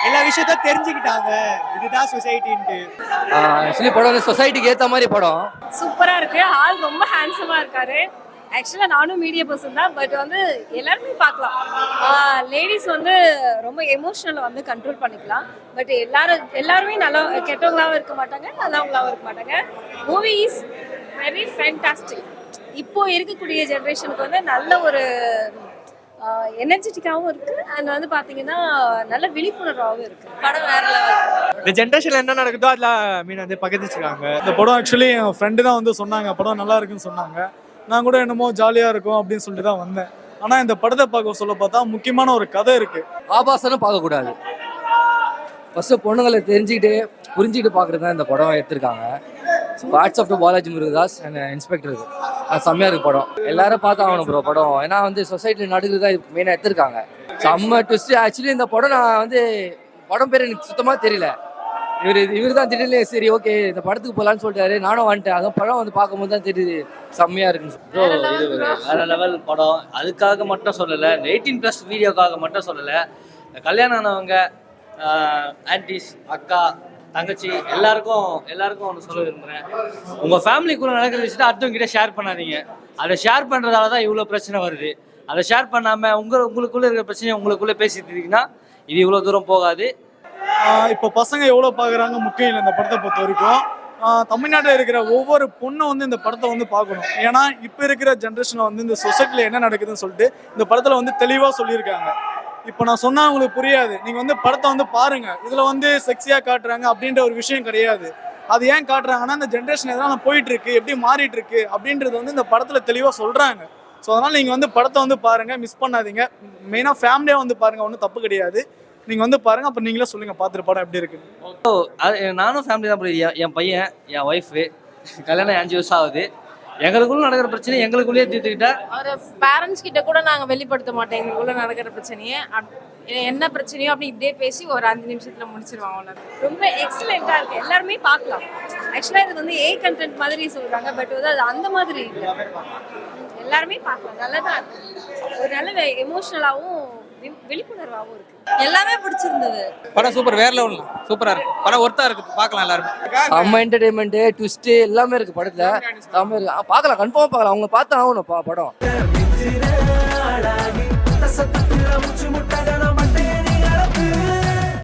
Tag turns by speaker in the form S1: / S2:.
S1: எல்லா விஷயத்தையும் தெரிஞ்சுக்கிட்டாங்க. இதுதான் சொசைட்டின்ட்டு.
S2: ஆக்சுவலி படம் வந்து சொசைட்டிக்கு ஏற்ற மாதிரி படம்
S3: சூப்பரா இருக்கு. ஆள் ரொம்ப ஹேண்ட்ஸமா இருக்காரு. ஆக்சுவலா நானும் மீடியா பர்சன் தான், பட் வந்து எல்லாருமே பார்க்கலாம். லேடிஸ் வந்து ரொம்ப எமோஷனலை வந்து கண்ட்ரோல் பண்ணிக்கலாம். பட் எல்லாருமே நல்லா கெட்டவங்களாவும் இருக்க மாட்டாங்க, நல்லவங்களாவும் இருக்க மாட்டாங்க. Movie is very fantastic. இப்போ இருக்கக்கூடிய ஜென்ரேஷனுக்கு வந்து நல்ல ஒரு எனர்ஜெட்டிக்காகவும் இருக்கு. அண்ட் வந்து பாத்தீங்கன்னா நல்ல விழிப்புணர்வாகவும் இருக்கு. படம் வேற லெவல்.
S1: இந்த ஜென்ரேஷன்ல என்ன நடக்குதோ அதில் வந்து பகிர்ந்துச்சுக்காங்க.
S4: இந்த படம் ஆக்சுவலி என் ஃப்ரெண்டு தான் வந்து சொன்னாங்க படம் நல்லா இருக்குன்னு சொன்னாங்க. நான் கூட என்னமோ ஜாலியாக இருக்கும் அப்படின்னு சொல்லிட்டு தான் வந்தேன். ஆனால் இந்த படத்தை பார்க்க சொல்ல பார்த்தா முக்கியமான ஒரு கதை இருக்கு.
S2: ஆபாசனும் பார்க்கக்கூடாது. ஃபர்ஸ்ட் பொண்ணுங்களை தெரிஞ்சுக்கிட்டு புரிஞ்சுக்கிட்டு பார்க்குறது தான் இந்த படம் எடுத்திருக்காங்க. Hats off to Balaji Murugadoss and இன்ஸ்பெக்டருக்கு அது செம்மையாக இருக்கு படம். எல்லாரும் பார்த்து ஆகணும் ப்ரோ படம். ஏன்னா வந்து சொசைட்டியில் நடக்குது தான் இது மெயினாக எடுத்திருக்காங்க. செம்ம ட்விஸ்ட். ஆக்சுவலி இந்த படம் நான் வந்து படம் பேர் எனக்கு சுத்தமாக தெரியல. இவர் தான் திடீர்னு சரி ஓகே இந்த படத்துக்கு போகலான்னு சொல்லிட்டாரு. நானும் வந்துட்டேன். அதான் படம் வந்து பார்க்கும்போது தான் தெரியுது செம்மையாக இருக்குன்னு.
S5: ப்ரோ இது வேற லெவல் படம். அதுக்காக மட்டும் சொல்லலை, 18+ வீடியோக்காக மட்டும் சொல்லலை. கல்யாணம் ஆனவங்க, ஆன்டிஸ், அக்கா, தங்கச்சி எல்லாருக்கும் ஒன்று சொல்ல விரும்புகிறேன். உங்கள் ஃபேமிலிக்குள்ளே நடக்கிற விஷயத்தை அடுத்தவங்கிட்ட ஷேர் பண்ணாதீங்க. அதை ஷேர் பண்ணுறதால தான் இவ்வளோ பிரச்சனை வருது. அதை ஷேர் பண்ணாமல் உங்களுக்குள்ளே இருக்கிற பிரச்சனையை உங்களுக்குள்ளே பேசிட்டு இருக்கீங்கன்னா இது இவ்வளோ தூரம் போகாது.
S4: இப்போ பசங்க எவ்வளோ பார்க்குறாங்க முக்கியம் இல்லை இந்த படத்தை பொறுத்த வரைக்கும். தமிழ்நாட்டில் இருக்கிற ஒவ்வொரு பொண்ணும் வந்து இந்த படத்தை வந்து பார்க்கணும். ஏன்னா இப்போ இருக்கிற ஜென்ரேஷனில் வந்து இந்த சொசைட்டியில் என்ன நடக்குதுன்னு சொல்லிட்டு இந்த படத்தில் வந்து தெளிவாக சொல்லியிருக்காங்க. இப்போ நான் சொன்னால் உங்களுக்கு புரியாது. நீங்கள் வந்து படத்தை வந்து பாருங்கள். இதில் வந்து செக்ஸியாக காட்டுறாங்க அப்படின்ற ஒரு விஷயம் கிடையாது. அது ஏன் காட்டுறாங்கன்னா இந்த ஜென்ரேஷன் எதனால் போயிட்டுருக்கு, எப்படி மாறிட்டுருக்கு அப்படின்றது வந்து இந்த படத்தில் தெளிவாக சொல்கிறாங்க. ஸோ அதனால் நீங்கள் வந்து படத்தை வந்து பாருங்கள், மிஸ் பண்ணாதீங்க. மெயினாக ஃபேமிலியாக வந்து பாருங்கள், ஒன்றும் தப்பு கிடையாது. நீங்கள் வந்து பாருங்கள், அப்போ நீங்களே சொல்லுங்கள் பார்த்துட்டு படம் எப்படி இருக்குன்னு.
S5: நானும் ஃபேமிலி தான் புரியுது. என் பையன், என் ஒய்ஃபு, கல்யாணம் 5 வருஷம் ஆகுது. எங்களுக்குள்ள நடக்கிற பிரச்சனை எங்களுக்குள்ளேயே தீர்த்துக்கிட்டா
S3: ஒரு பேரண்ட்ஸ் கிட்ட கூட நாங்கள் வெளிப்படுத்த மாட்டோம். எங்களுக்குள்ள நடக்கிற பிரச்சனையே என்ன பிரச்சனையோ அப்படி இப்படியே பேசி ஒரு 5 நிமிஷத்துல முடிச்சிருவாங்க. ரொம்ப எக்ஸலென்ட்டாக இருக்குது. எல்லாருமே பார்க்கலாம். ஆக்சுவலாக இது வந்து கண்டென்ட் மாதிரி சொல்கிறாங்க, பட் வந்து அது அந்த மாதிரி இல்லை. எல்லாருமே பார்க்கலாம். நல்லதாக இருக்கு. ஒரு நல்ல எமோஷனலாகவும் விழிப்புணர்வாகவும் இருக்கு. எல்லாமே பிடிச்சிருந்தது.
S6: படம் சூப்பர், வேற லெவல், சூப்பரா இருக்கு படம். ஒர்த்தா இருக்கு, பார்க்கலாம் எல்லாரும்.
S2: செம்ம என்டர்டைன்மெண்ட், ட்விஸ்ட் எல்லாமே இருக்கு படத்துல. செம்ம இருக்கு, பார்க்கலாம், கன்ஃபார்மா பார்க்கலாம். அவங்க பார்த்து ஆகணும் படம்.